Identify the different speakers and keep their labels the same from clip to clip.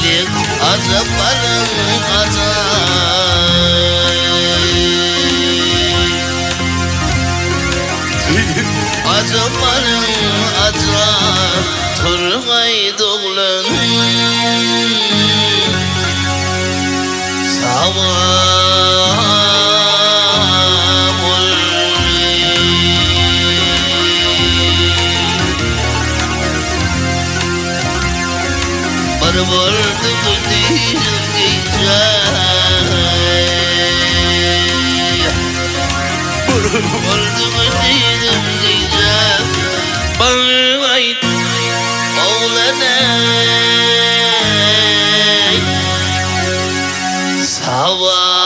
Speaker 1: Senin azapların azap, azapların azap Turgay doğulan savam Bana vardı mı değilim diyeceğim, vardı mı değilim diyeceğim. Bana ait oğlana savam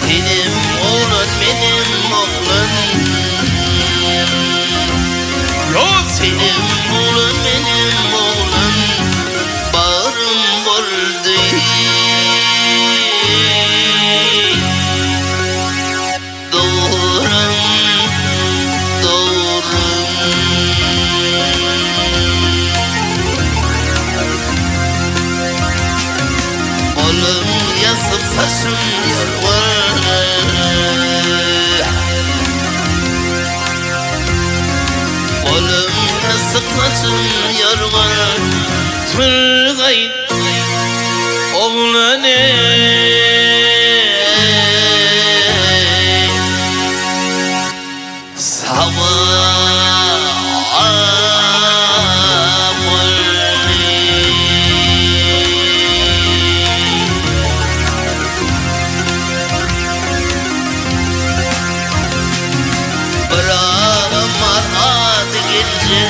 Speaker 1: Senin oğlan benim oğlan, yok senin oğlan benim oğlan, bağrım vardı doğuran doğuran. Oğlum yazıp saçım yarvar, oğlum yazıp saçım yarvar. Turgay oğlanı savam bırakmaz adı gece,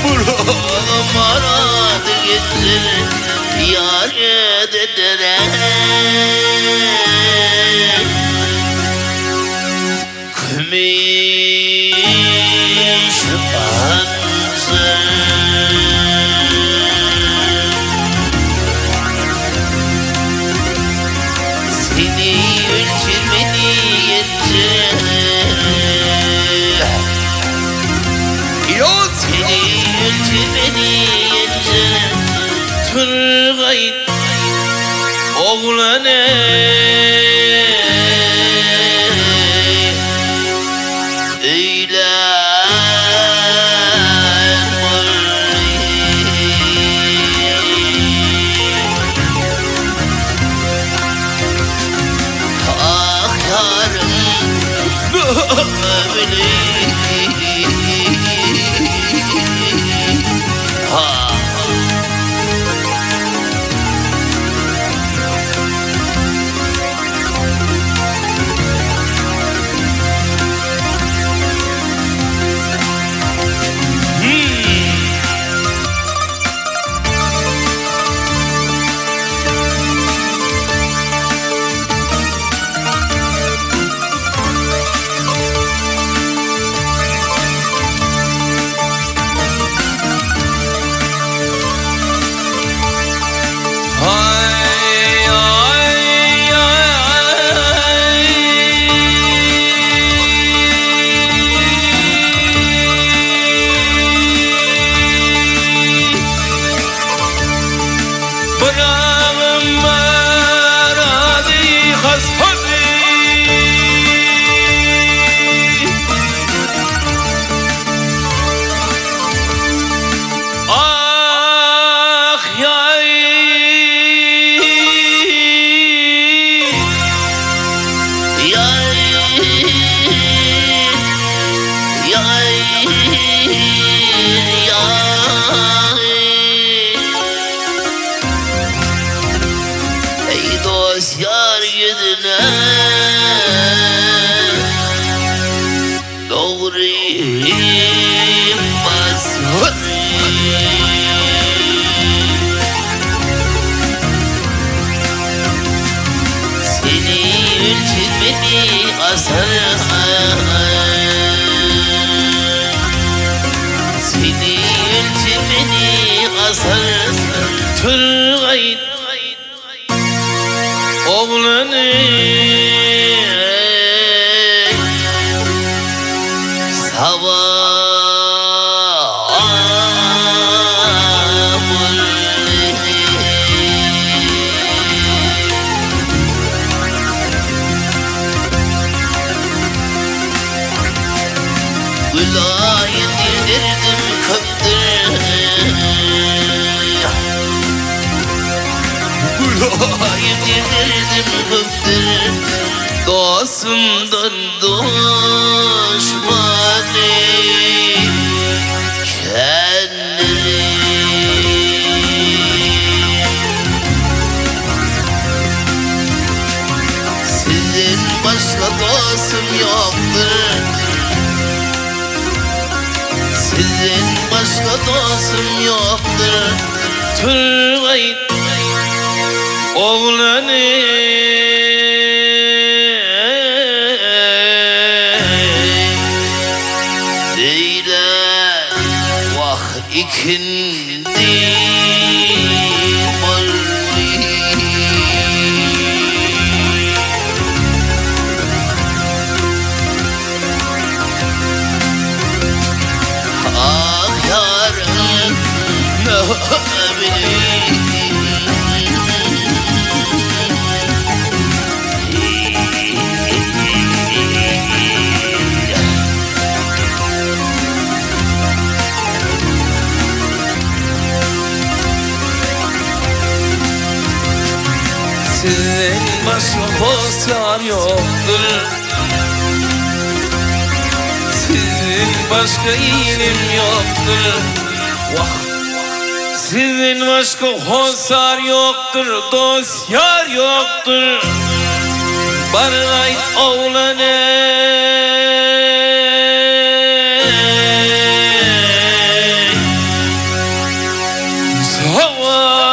Speaker 1: bırakmaz adı gece yar dedere. Kümiş anzı seni ölçülmeni yence, yok seni ölçülmeni yence. Turgay oğlanı basar Turgay oğlanı Gülayet indirdim köktür Gülayet indirdim köktür Dostumdan düşmanı kendini Sizin başka dostum yoktur Sizin başka dostum yoktur Turgay oğlanı Deyle vah ikindi
Speaker 2: Sizin başka dostlar yoktur Sizin başka ilim yoktur Vah Sizin başka dostlar yoktur Dost yar yoktur Bargay oğlanı Sava